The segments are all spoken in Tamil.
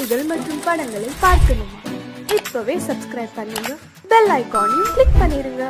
செய்திகள் மற்றும் படங்களை பார்க்கணுமா? இப்பவே சப்ஸ்கிரைப் பண்ணுங்க, பெல் ஐகானையும் கிளிக் பண்ணிருங்க.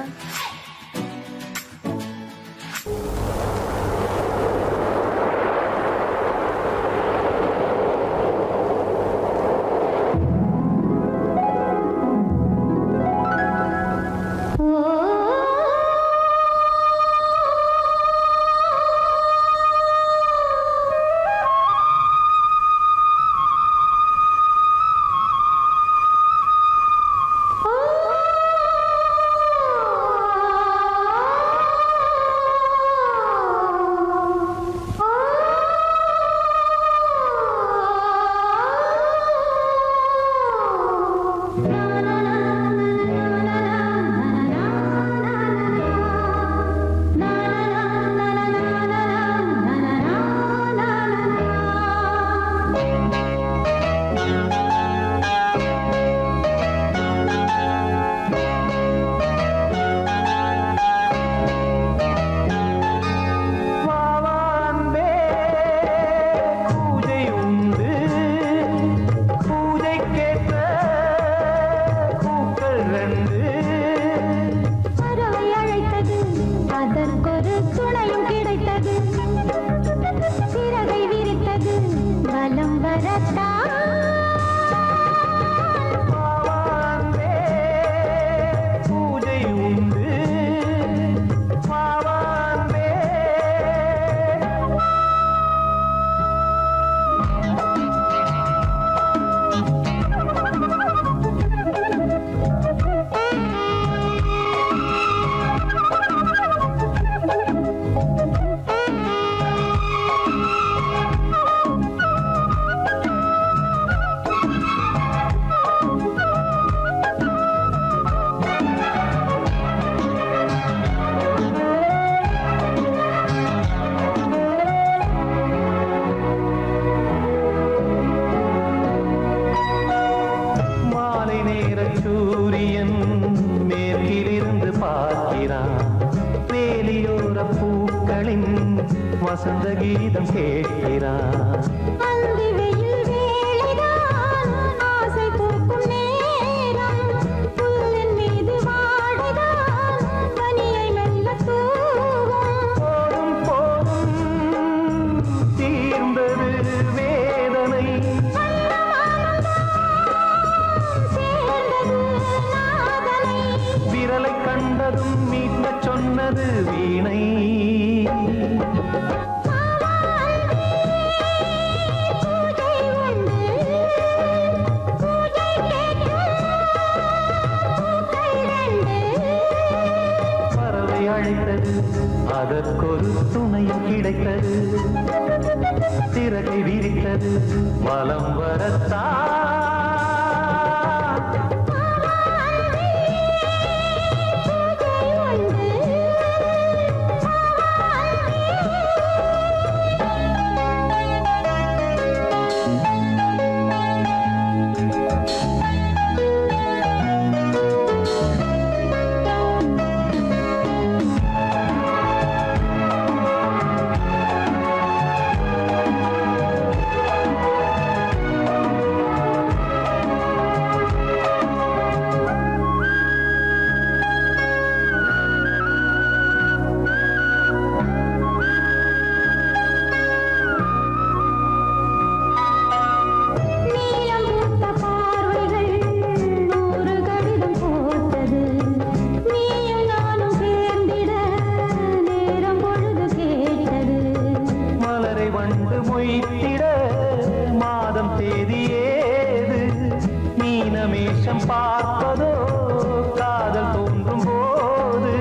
சூரியன் மேற்கிலிருந்து பார்க்கிறான், வேலியோர பூக்களின் வசந்த கீதம் கேட்கிறான். கண்டதும் மீட்க சொன்னது வீணை. பறவை அழைத்தது, அதற்கொரு துணையும் கிடைத்தது, சிறகை விரித்தது வலம் வரத்தான். மாதம் தேதி ஏது, மீனமேஷம் பார்ப்பதோ காதல் தோன்றும் போது.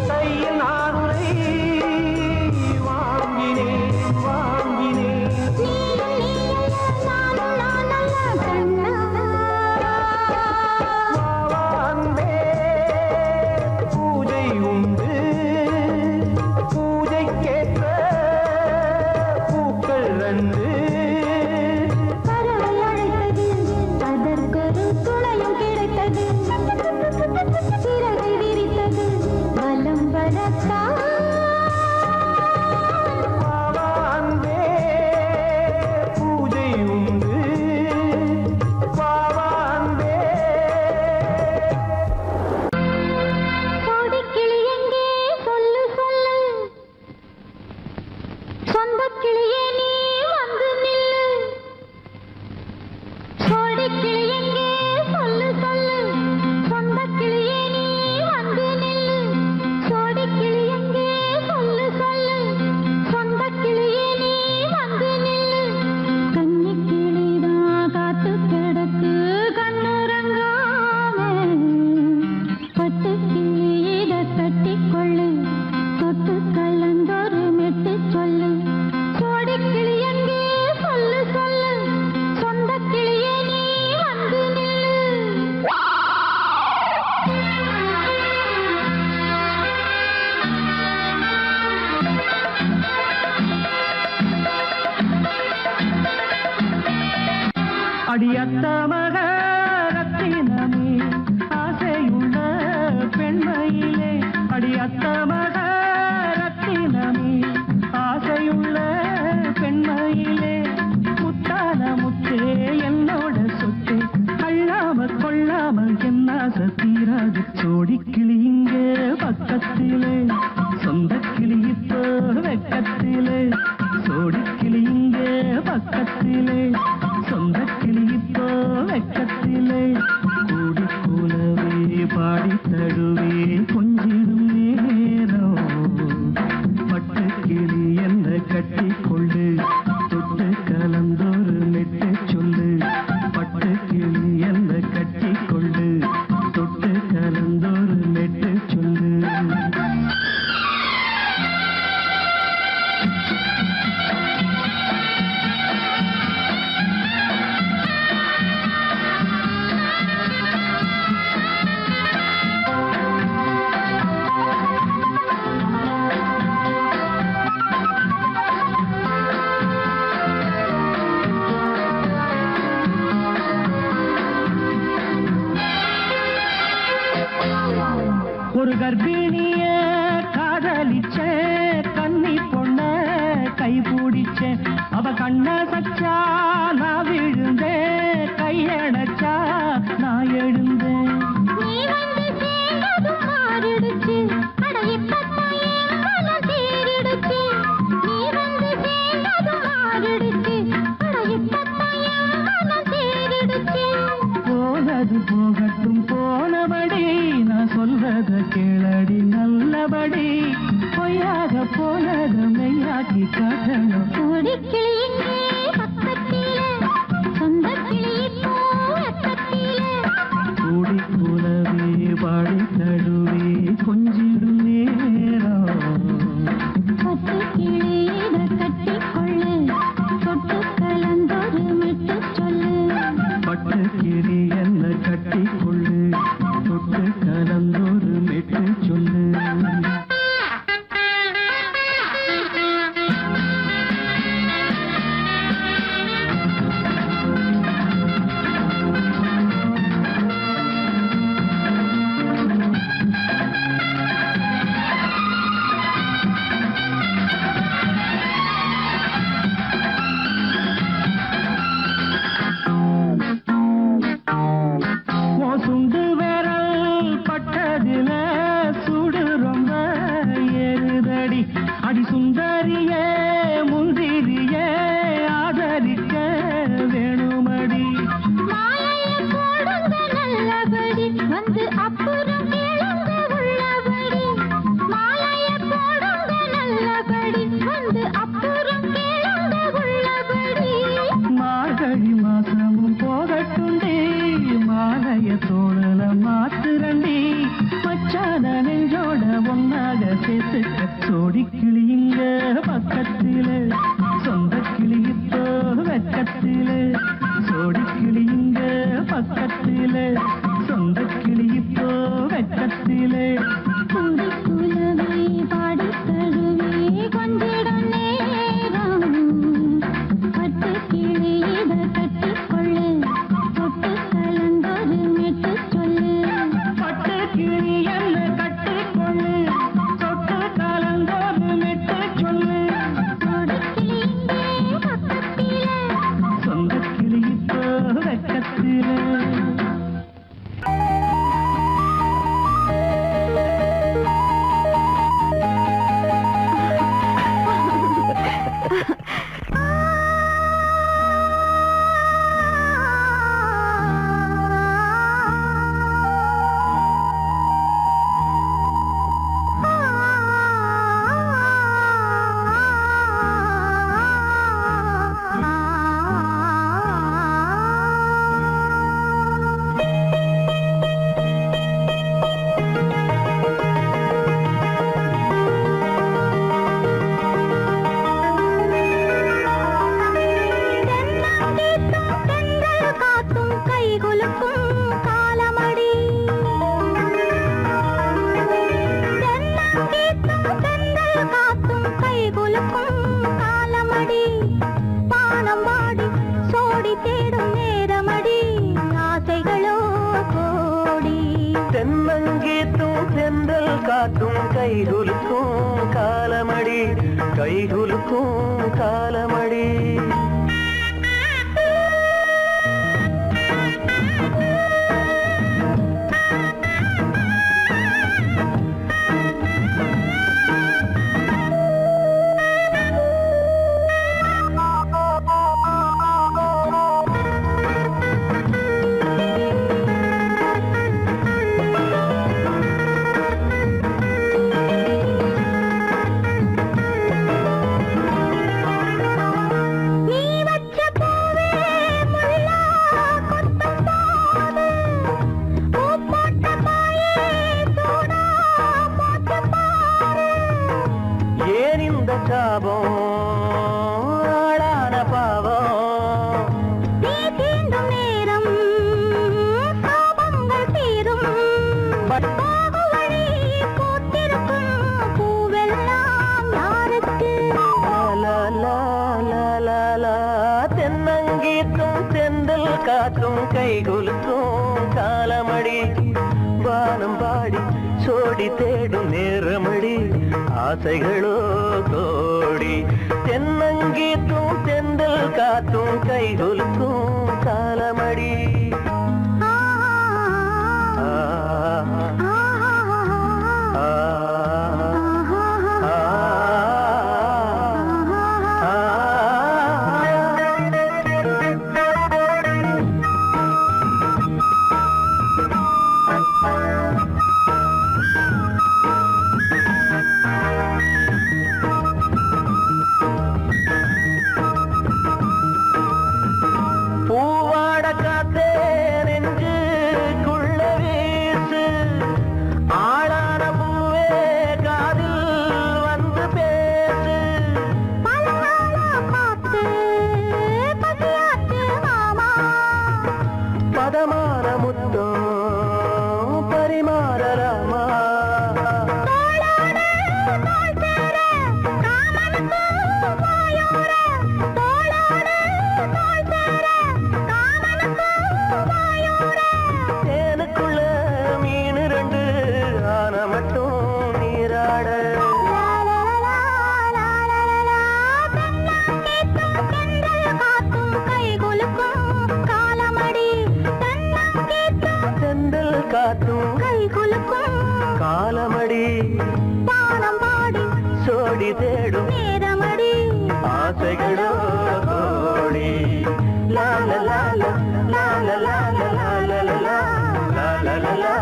கையில் நானுரை வாங்கினேன் வாங்கினேன். பூஜை உண்டு, பூஜைக்கேற்ற பூக்கள் ரெண்டு. அடியத்த மக ரத்தினமே ஆசையுள்ள பெண்மையிலே அடியத்த மக ரத்தினமே ஆசையுள்ள பெண்மையிலே முத்தான முத்தே என்னோட சொத்து அள்ளாம கொள்ளாம என்ன சத்தீராது சோடி கிளி இங்க பக்கத்திலே சொந்த கிளி இப்போ வெக்கத்திலே சோடி கிளி இங்க பக்கத்திலே சொந்த கிளி இப்போ வெக்கத்திலே கூடி கூலவே பாடி தழுவே கொஞ்சிடும் நேரம் பட்டு கிளி என்ன கட்டி கொண்டு தொட்டு கலந்தொரு மெட்டு சொல்லு பட்டு கிளி என்ன கட்டி கொண்டு தொட்டு கலந்தொரு மெட்டு சொல்லு ஒரு கர்ப்பிணிய காதலிச்ச கன்னி பொண்ண கை பிடிச்ச அவ கண்ண சச்சா நான் விழுந்தேன் கையடைச்சா நான் எழுந்தேன் போனது போகட்டும் போனபடி நான் சொல்வத கேளடி நல்லபடி பொய்யாக போனது மெய்யாக்கி காட்டணும் கூடி கூலவே பாடி தழுவே கொஞ்சிடும் நேரம் பட்டு கிளி என்ன கட்டி கொள்ளு தொட்டு கலந்தொரு மெட்டு சொல்லு சுண்டு விரல் பட்டதில சுடு ரொம்ப ஏறுதடி அடி சுந்தரியே முந்திரியே ஆதரிக்க வேணுமடி வந்து அப்புறம் உள்ளபடி மாலைய போடுங்க நல்லபடி வந்து அப்புறம் உள்ளபடி மார்கழி மாசமும் போகட்டுண்டி மாலைய தோழல மாத்துரண்டி மச்சான நெஞ்சோட ஒன்னாக சேர்த்துக்க சோடி கிளியுங்க பக்கத்திலே சொந்த கிளி இப்போ வெக்கத்திலே சோடி கிளியுங்க பக்கத்திலே சொந்த கிளி இப்போ வெக்கத்திலே கூடி கூலவே பாடி தழுவே கொஞ்சிடும் கைகுலுக்கும் காலமடி கைகுலுக்கும் காலமடி கைகுலுக்கும் காலமடி வானம் பாடி சோடி தேடும் நேரமடி ஆசைகளோ கோடி தென்னங்கீத்தும் தென்றல் காத்தும் கைகுலுக்கும் காலமடி காலமடி பானம் பாடி சோடி தேடும் நேரமடி ஆசைகளோ கோடி லா லா லா லா லா லா லா லா லா லா லா லா லா.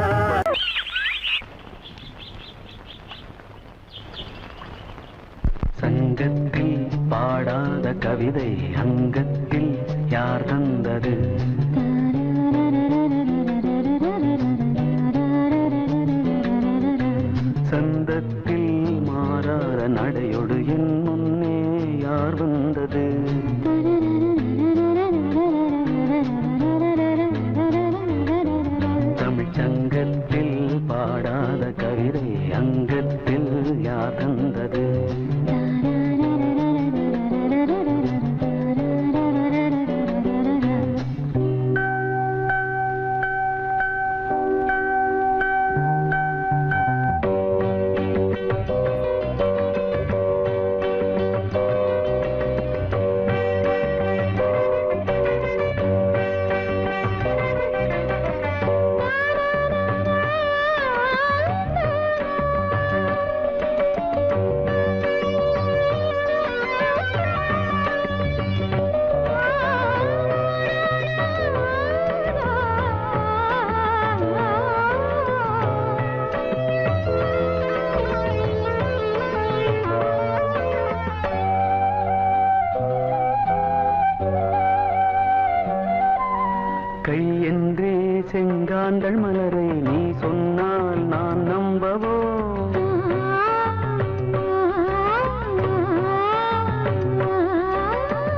சங்கத்தில் பாடாத கவிதை அங்கத்தில் யார் தந்தது? சந்தத்தில் மாறாத நடையொடு என் முன்னே யார் வந்தது? தமிழ் சங்கத்தில் பாடாத கவிதை அங்கத்தில் யார் தந்தது? கையென்றே செங்காந்தள் மலரை நீ சொன்னால் நான் நம்பவோ?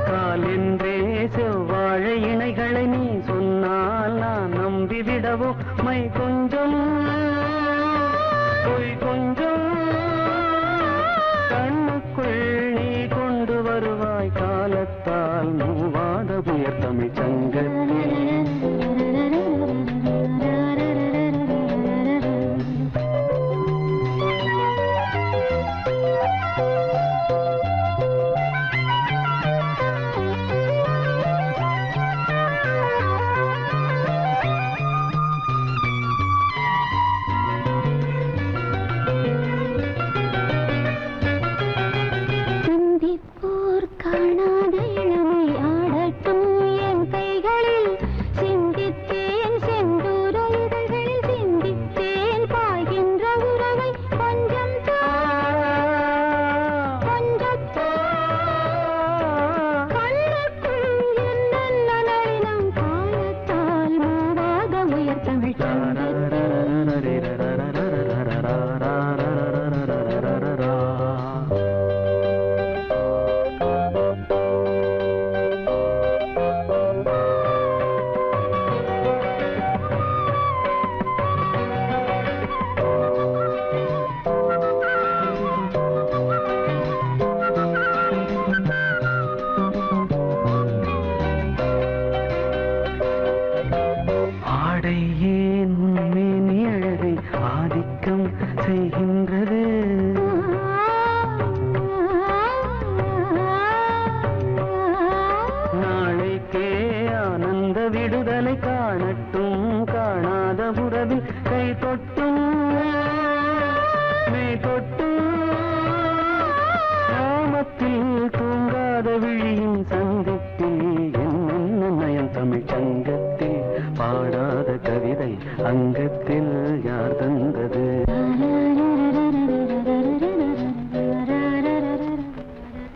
கால் என்றே செவ்வாழை இணைகளை நீ சொன்னால் நான் நம்பிவிடவோ? மை கொஞ்சம் பொய் கொஞ்சம் கண்ணுக்குள் நீ கொண்டு வருவாய் காலத்தால் மூவாத புயர் தமிழ் சங்கத்தில்.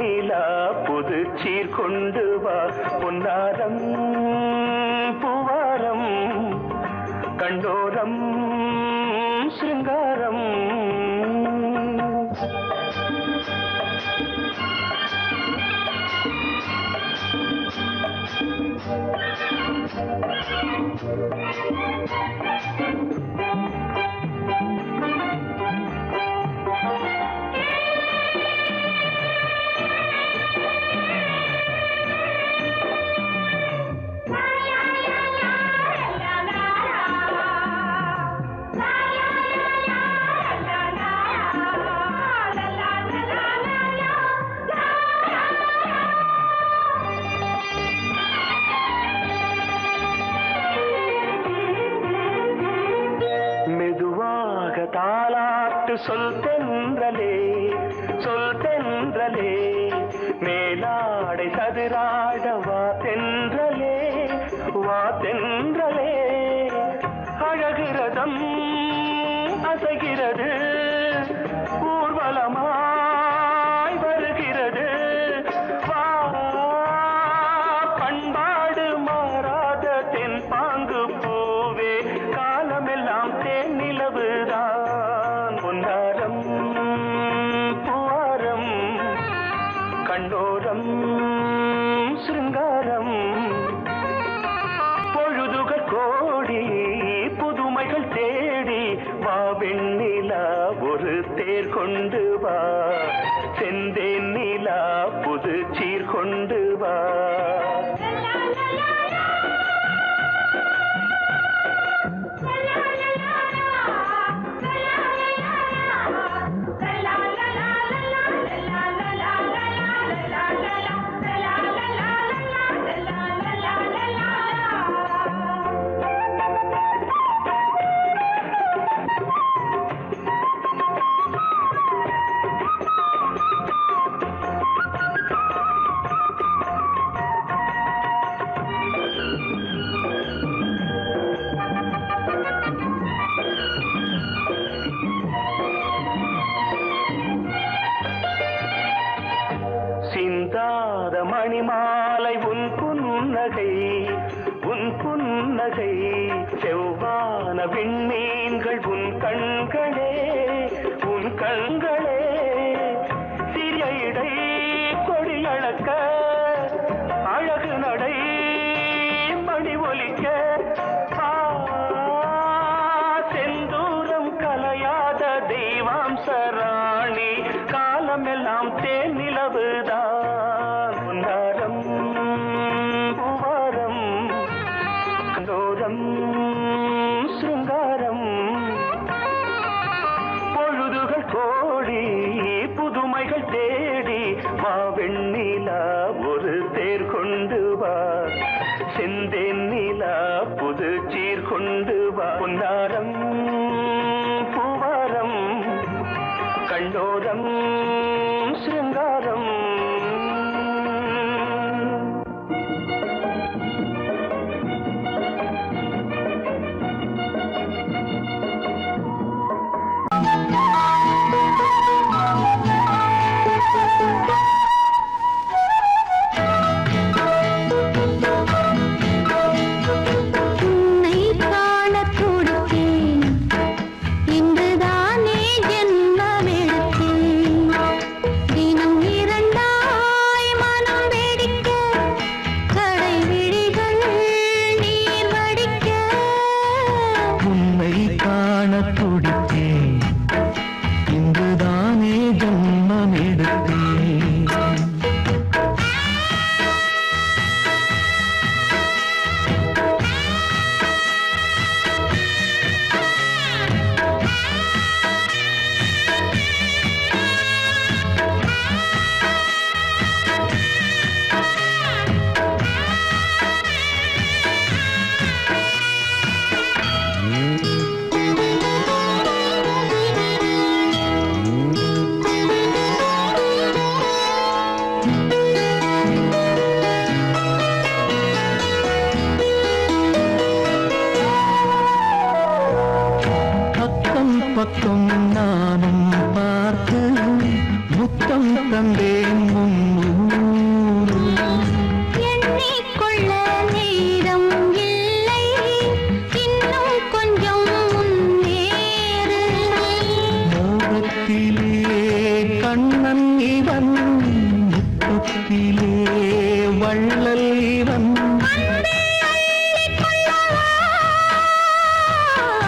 வெண்ணிலா புது சீர் கொண்டு வா பொன்னாரம் பூவாரம் கண்டோரம் சிருங்காரம் தாலாட்டு சொல் தென்றலே சொல் தென்றலே மேலாடை சதுராட வா தென்றலே வா தென்றலே அழகிறதம் அசைகிறது ஊர்வலமாய் வருகிறது வா பண்பாடு மாறாத தென் பாங்கு பூவே காலமெல்லாம் தேன் நிலவுதான் பொன்னாரம் பூவாரம் கண்டோரம் சிருங்காரம் பொழுதுகள் கோடி புதுமைகள் தேடி வா வெண்ணிலா ஒரு தேர் கொண்டு வா செந்தேன் நிலா புது சீர் கொண்டு வா சிந்தாத மணிமாலை உன் புன்னகை செவ்வான விண்மீன்கள் உன் கண்களே சிறிய இடை கொடியளக்க அழகு நடை மணி ஒலிக்க செந்தூரம் கலையாத தெய்வாம்சராணி காலமெல்லாம் தேன் நிலவுதான் பொன்னாரம் பூவாரம் கண்டோரம் சிருங்காரம் கழுத்திலே வள்ளல் இவன்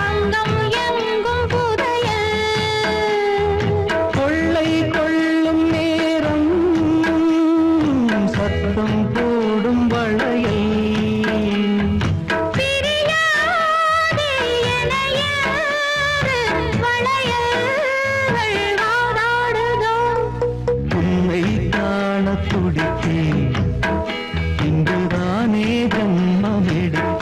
அங்கம் எங்கும் புதையல் கொள்ளை கொள்ளும் நேரம் சத்தம் போடும் வளையல் பிரியாதே என யாரு வளையல்கள் வாதாடுதோ உன்னை காண துடித்தேன் இங்குதானே ஜன்மம் எடுத்தேன்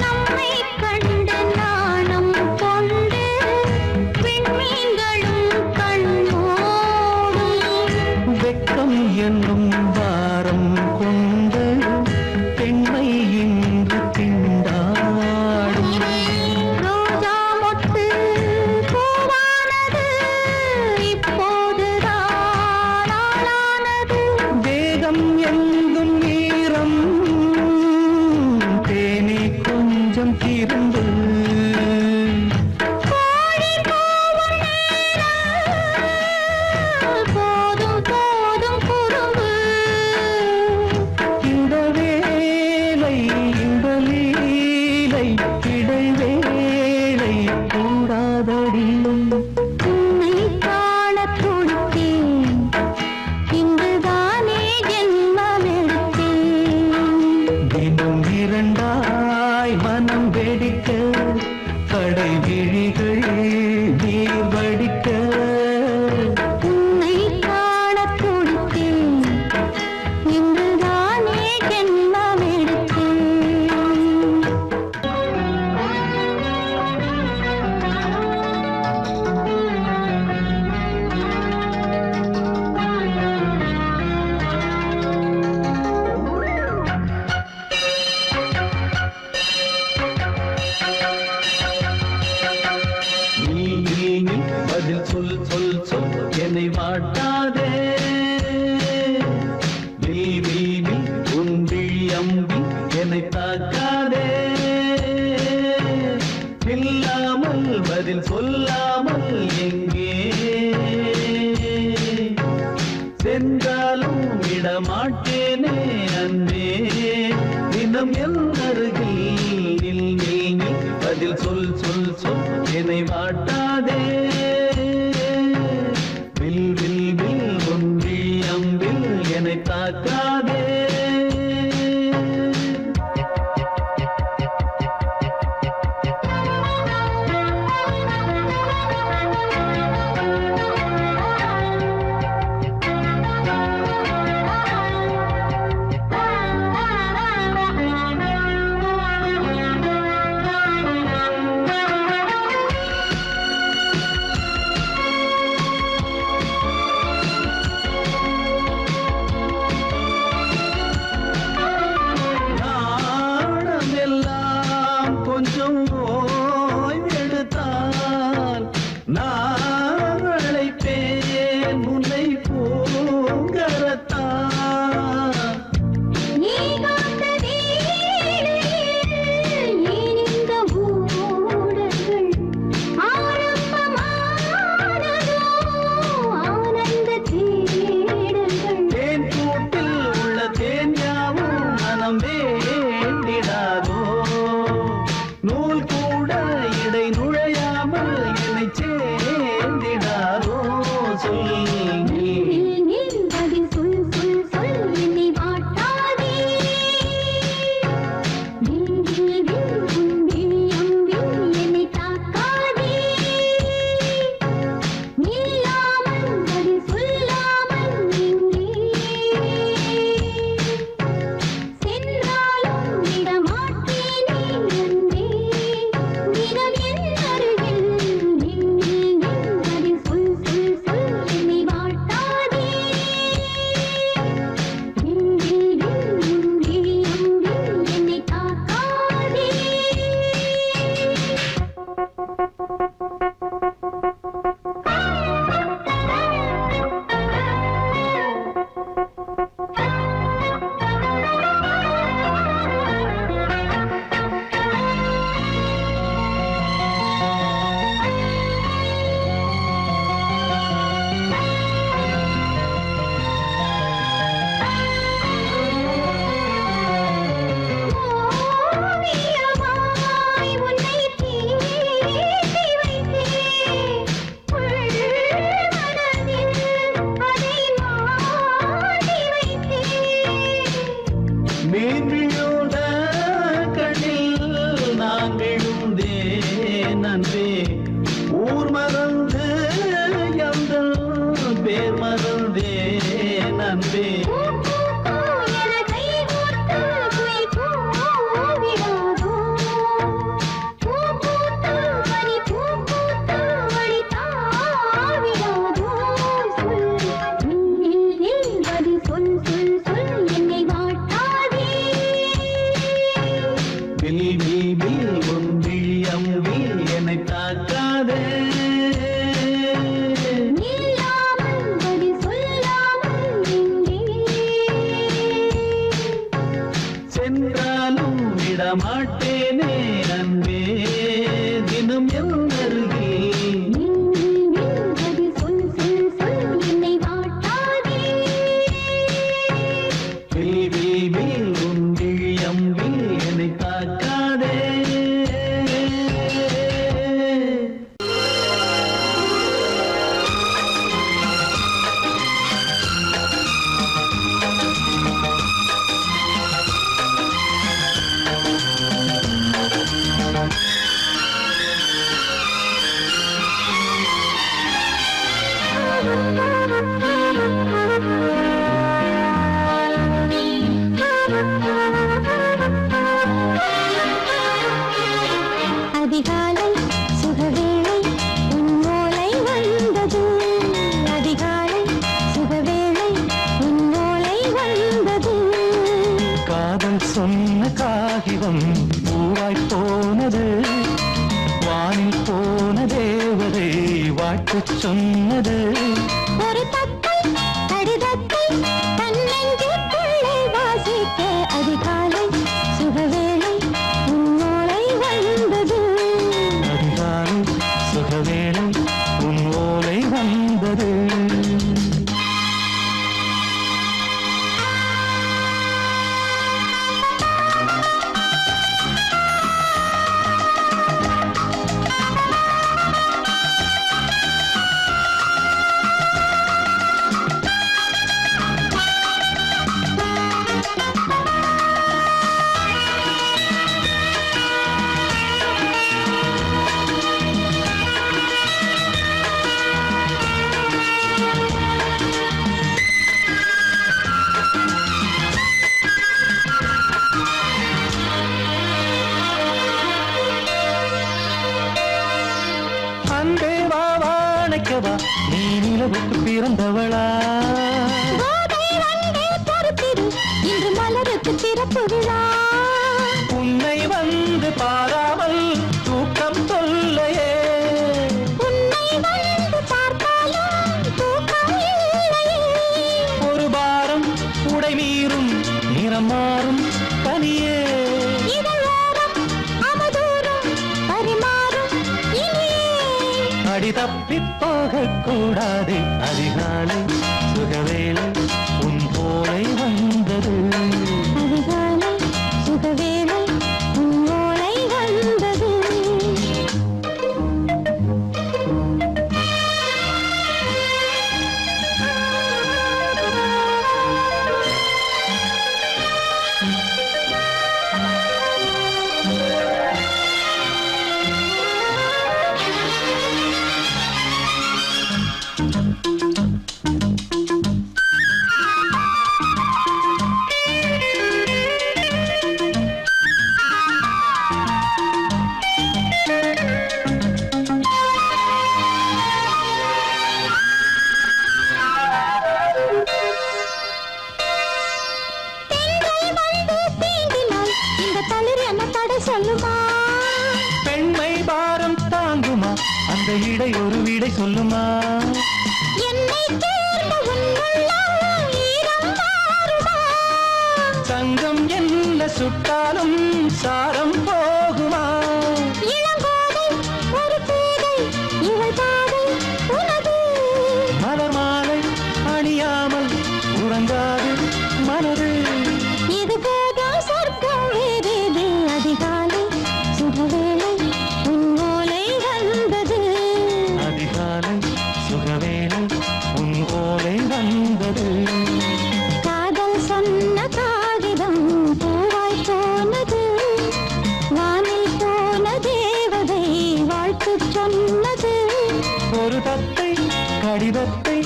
நம்மை கண்டு நாணம் கொண்டு விண்மீன்களும் கண்ணோடும் வெட்கம் என்னும் வாரம் கொண்டு பெண்மை இன்று திண்டாடும் ரோஜா மொட்டு பூவானது இப்போதுதான் ஆளானது வேகம் எங்கும் ஈரம் தேனே கொஞ்சம் திருந்து கோழி கூவும் நேரம் போதும் போதும் குறும்பு இந்த வேலை இந்த லீலை இடைவேளை கூடாதடியும் உன்னை காண துடித்தேன் இங்குதானே ஜென்மமெடுத்தேன் தினம் இரண்டாய் மனம் வெடிக்க கடை விழிகள் நீர் வடிக்க உன்னை காண துடித்தேன் இங்குதானே ஜென்மமெடுத்தேன் நீ பதில் சொல் சொல் சொல் என்னை வாட்டாதே நீ உன் விழி அம்பி என்னை தாக்காதே இல்லாமல் பதில் சொல்லாமல் எங்கே சென்றாலும் விடமாட்டேனே அன்பே தினம் என் அருகில் நில் நில் நில் பதில் சொல் சொல் சொல் என்னை வாட்டாதே வில் வில் வில் ஒன்றி அம்பில் என்னை தாக்காதே நான் விழுந்தேன் அன்பே ஊர் மறந்து எந்த பேர் மறந்தேன் அன்பே சென்றாலும் விடமாட்டேனே அன்பே தினம் என்னருகில் உன் விழியம்பில் என்னை தாக்காதே அதிகாலை சுகவேளை உன் ஓலை வந்தது அதிகாலை சுகவேளை உன் ஓலை வந்தது காதல் சொன்ன காகிதம் பூவாய் போனது வானில் போன தேவதை வாழ்த்து சொன்னது ஒரு தத்தை கடிதத்தை தன்னெஞ்சுக்குள்ளே வாசிக்க அதிகாலை சுகவேளை உன் ஓலை வந்தது அதிகாலை சுகவேளை உன் ஓலை வந்தது அன்பே வா வாழைக்கவா நீ நிலவுக்கு பிறந்தவளா கோதை வந்தே பொறுத்திரு இன்று மலருக்கு திறப்பு விழா உன்னை வந்து பாராமல் தூக்கம் தொல்லையே உன்னை வந்து பார்த்தாலும் தூக்கம் இல்லையே ஒரு பாரம் உடை மீறும் நிறம் மாறும் தனியே இதழோரம் அமதூரம் பரிமாறும் இனியே அடி தப்பிப் போகக் கூடாது அதிகாலை சுகவேளை உன் போலை வந்தது அதிகாலை சுகவேளை உன் ஓலை வந்தது சொல்லுமா பெண்மை பாரம் தாங்குமா அந்த இடை ஒரு விடை சொல்லுமா என்னை தேர்ந்த உன்னுள்ளம் ஈரம் மாறுமா சங்கம் என்ன சுட்டாலும் சாரம் போகுமா இளங்கோதை ஒரு பேதை இவள் பாதை உனது மலர் மாலை அணியாமல் உறங்காது மனது இது போதும் சொர்க்கம் வேறேது அதிகாலை சுகவேளை உன் ஓலை வந்தது அதிகாலை சுகவேளை உன் ஓலை வந்தது காதல் சொன்ன காகிதம் பூவாய் போனது வானில் கடிதத்தை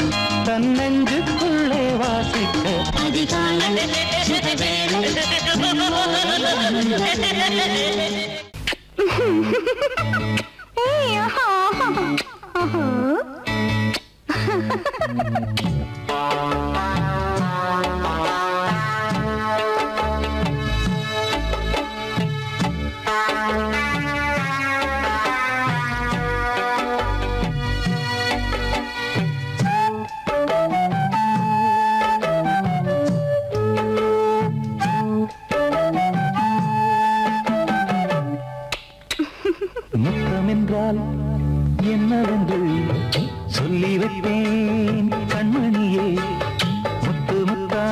தன்னெஞ்சுக்குள்ளே வாசிக்க அதிகாலை சுகவேளை முத்தமென்றால் என்னவென்று சொல்லி வைப்பேன் கண்மணியே. முத்து முத்தா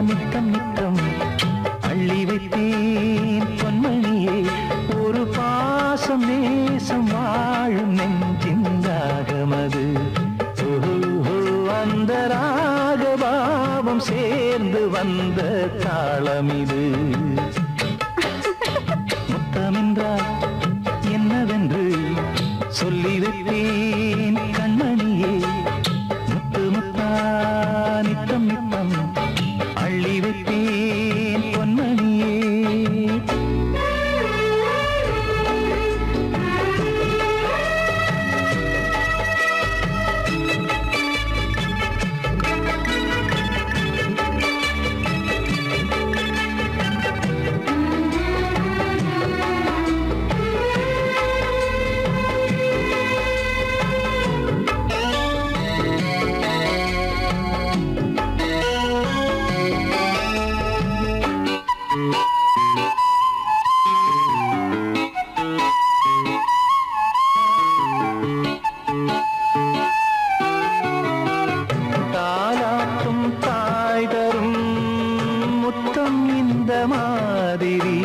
நித்தம் நித்தம் அள்ளி வைப்பேன் பொன்மணியே. ஒரு பாசம் நேசம் வாழும் நெஞ்சின்றாகமது. அந்த ராகபாவம் சேர்ந்து வந்த தாளமிது. முத்தமென்றால் என்னவென்று சொல்லி வைப்பேன் கண்மணியே. முத்து முத்தா நித்தம் நித்தம் அள்ளி வைப்பேன் பொன்மணியே. தாலாட்டும் தாய் தரும் முத்தம் இந்த மாதிரி.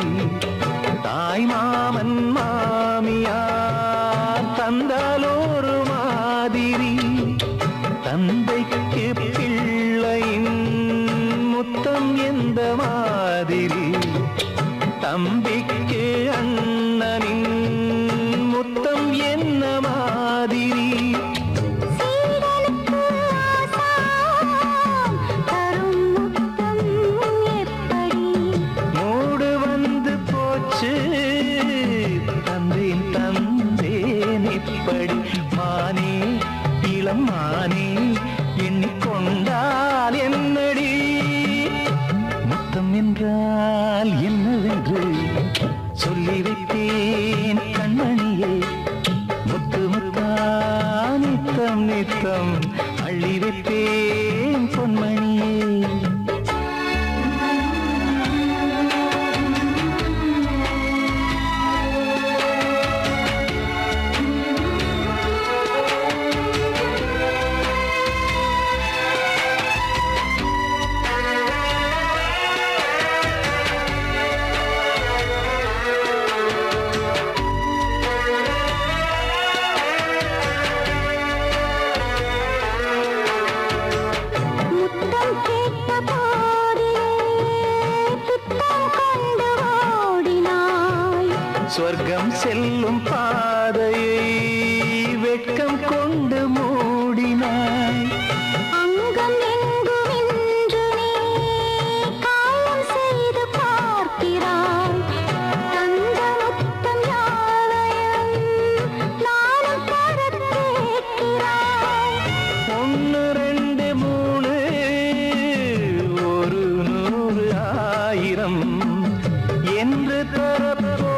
தாய் மாமன் மாமியார் தந்தாலோரு மாதிரி. தந்தைக்கு பிள்ளையின் முத்தம் எந்த மாதிரி. தம்பிக்கு அண்ணனின் முத்தம் என்ன மாதிரி. மூடு வந்து போச்சு தந்தேன் தந்தேன் இப்படி. மானே இளம் மானே எண்ணிக்கொண்டால் என்னடி. முத்தம் என்றால் என்னவென்று சொல்லி வைத்தேன் கண்மணியே. முத்து முத்தா நித்தம் நித்தம் அள்ளி வைத்தேன் பொன்மணியே. சொர்க்கம் செல்லும் பாதையை வெட்கம் கொண்டு மூடினாய். அங்கம் எங்கும் இன்று நீ காயம் செய்து பார்க்கிறாய். தந்த முத்தம் யாவையும் நானும் தரக் கேட்கிறாய். 1 2 3 ஒரு 100 1000 என்று தரப்போரேன்.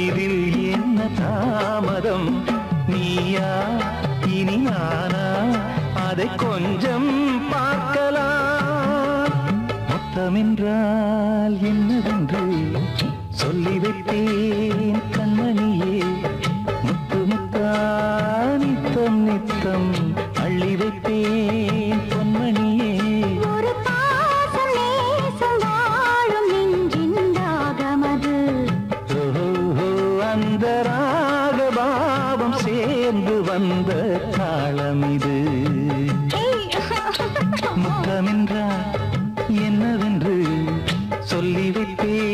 இதில் என்ன தாமதம்? நீயா இனி நானா அதை கொஞ்சம் பார்க்கலாம். முத்தமென்றால் என்னவென்று சொல்லி வைப்பேன் கண்மணியே. முத்து முத்தா நித்தம் நித்தம் அள்ளி வைப்பேன் பொன்மணியே. ஒரு பாசம் நேசம் வாழும் நெஞ்சின் ராகமது. அந்த ராகபாவம் சேர்ந்து வந்த தாளமிது. முத்தமென்றால் என்னவென்று சொல்லி வைப்பேன்